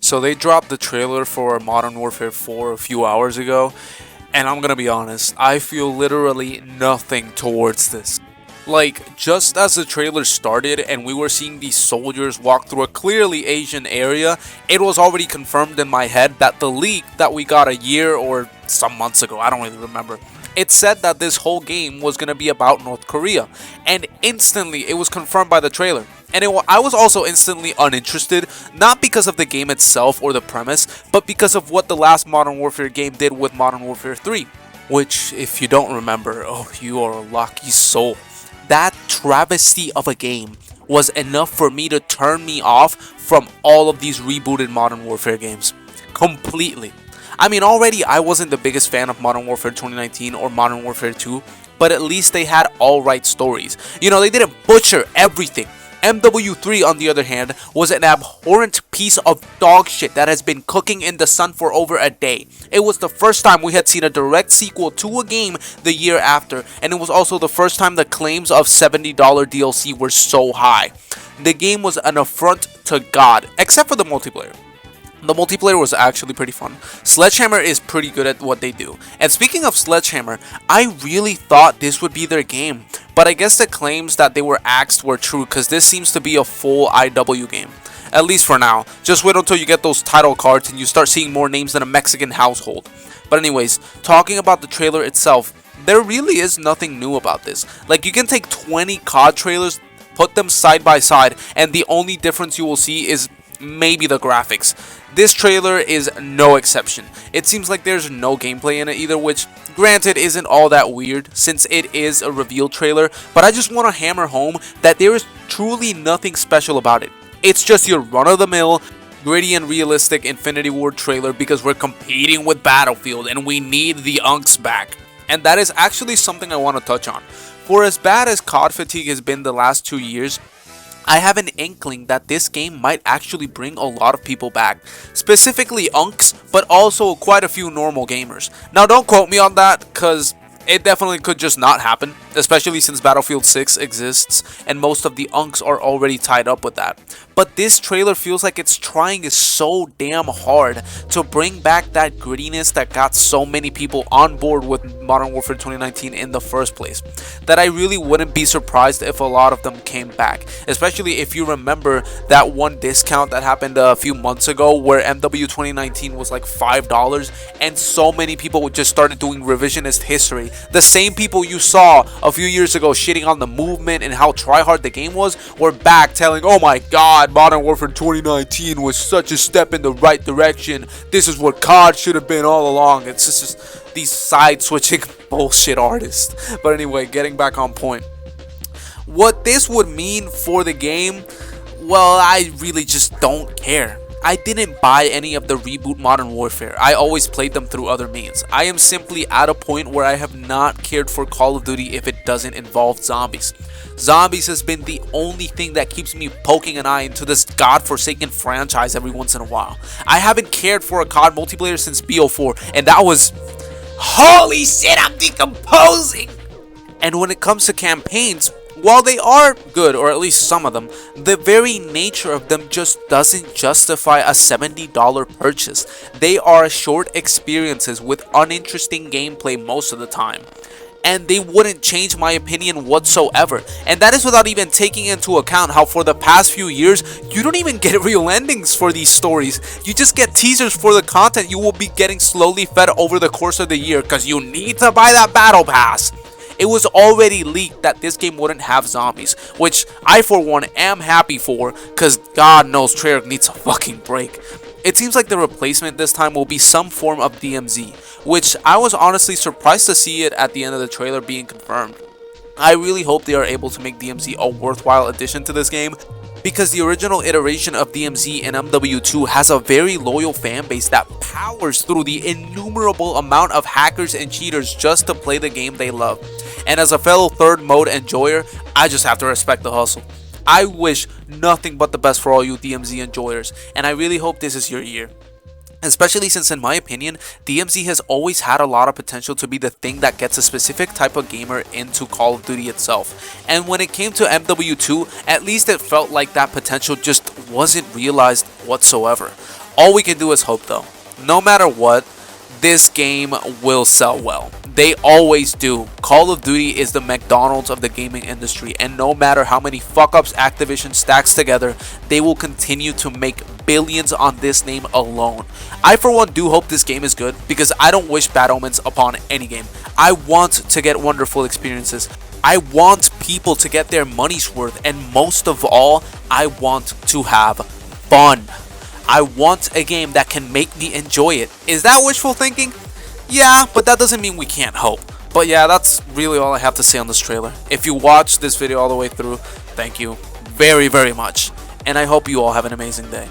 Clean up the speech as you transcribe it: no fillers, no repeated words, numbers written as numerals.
So they dropped the trailer for Modern Warfare 4 a few hours ago, and I'm gonna be honest, I feel literally nothing towards this. Like, just as the trailer started and we were seeing these soldiers walk through a clearly Asian area, it was already confirmed in my head that the leak that we got a year or some months ago, I don't really remember, it said that this whole game was going to be about North Korea. And instantly, it was confirmed by the trailer. And I was also instantly uninterested, not because of the game itself or the premise, but because of what the last Modern Warfare game did with Modern Warfare 3. Which, if you don't remember, oh, you are a lucky soul. That travesty of a game was enough for me to turn me off from all of these rebooted Modern Warfare games. Completely. I mean, already I wasn't the biggest fan of Modern Warfare 2019 or Modern Warfare 2, but at least they had alright stories. You know, they didn't butcher everything. MW3, on the other hand, was an abhorrent piece of dog shit that has been cooking in the sun for over a day. It was the first time we had seen a direct sequel to a game the year after, and it was also the first time the claims of $70 DLC were so high. The game was an affront to God, except for the multiplayer. The multiplayer was actually pretty fun. Sledgehammer is pretty good at what they do. And speaking of Sledgehammer, I really thought this would be their game. But I guess the claims that they were axed were true, because this seems to be a full IW game. At least for now. Just wait until you get those title cards and you start seeing more names than a Mexican household. But anyways, talking about the trailer itself, there really is nothing new about this. Like, you can take 20 COD trailers, put them side by side, and the only difference you will see is maybe the graphics. This trailer is no exception. It seems like there's no gameplay in it either, which granted isn't all that weird since it is a reveal trailer, but I just want to hammer home that there is truly nothing special about it. It's just your run-of-the-mill, gritty and realistic Infinity Ward trailer because we're competing with Battlefield and we need the unks back. And that is actually something I want to touch on. For as bad as COD fatigue has been the last 2 years, I have an inkling that this game might actually bring a lot of people back. Specifically unks, but also quite a few normal gamers. Now don't quote me on that, cause it definitely could just not happen, especially since Battlefield 6 exists and most of the unks are already tied up with that. But this trailer feels like it's trying so damn hard to bring back that grittiness that got so many people on board with Modern Warfare 2019 in the first place, that I really wouldn't be surprised if a lot of them came back, especially if you remember that one discount that happened a few months ago where MW 2019 was like $5 and so many people just started doing revisionist history. The same people you saw a few years ago shitting on the movement and how tryhard the game was were back telling, oh my god, Modern Warfare 2019 was such a step in the right direction. This is what COD should have been all along. It's just these side-switching bullshit artists. But anyway, getting back on point. What this would mean for the game, well, I really just don't care. I didn't buy any of the reboot Modern Warfare. I always played them through other means. I am simply at a point where I have not cared for Call of Duty if it doesn't involve zombies. Zombies has been the only thing that keeps me poking an eye into this godforsaken franchise every once in a while. I haven't cared for a COD multiplayer since BO4, and that was... Holy shit, I'm decomposing! And when it comes to campaigns, while they are good, or at least some of them, the very nature of them just doesn't justify a $70 purchase. They are short experiences with uninteresting gameplay most of the time. And they wouldn't change my opinion whatsoever. And that is without even taking into account how for the past few years, you don't even get real endings for these stories. You just get teasers for the content you will be getting slowly fed over the course of the year because you need to buy that battle pass. It was already leaked that this game wouldn't have zombies, which I for one am happy for, cause God knows Treyarch needs a fucking break. It seems like the replacement this time will be some form of DMZ, which I was honestly surprised to see it at the end of the trailer being confirmed. I really hope they are able to make DMZ a worthwhile addition to this game, because the original iteration of DMZ and MW2 has a very loyal fan base that powers through the innumerable amount of hackers and cheaters just to play the game they love. And as a fellow third mode enjoyer, I just have to respect the hustle. I wish nothing but the best for all you DMZ enjoyers, and I really hope this is your year. Especially since, in my opinion, DMZ has always had a lot of potential to be the thing that gets a specific type of gamer into Call of Duty itself. And when it came to MW2, at least it felt like that potential just wasn't realized whatsoever. All we can do is hope though. No matter what, this game will sell well. They always do. Call of Duty is the McDonald's of the gaming industry, and no matter how many fuck-ups Activision stacks together, they will continue to make billions on this name alone. I for one do hope this game is good, because I don't wish bad omens upon any game. I want to get wonderful experiences. I want people to get their money's worth, and most of all, I want to have fun. I want a game that can make me enjoy it. Is that wishful thinking? Yeah, but that doesn't mean we can't hope. But yeah, that's really all I have to say on this trailer. If you watched this video all the way through, thank you very, very much. And I hope you all have an amazing day.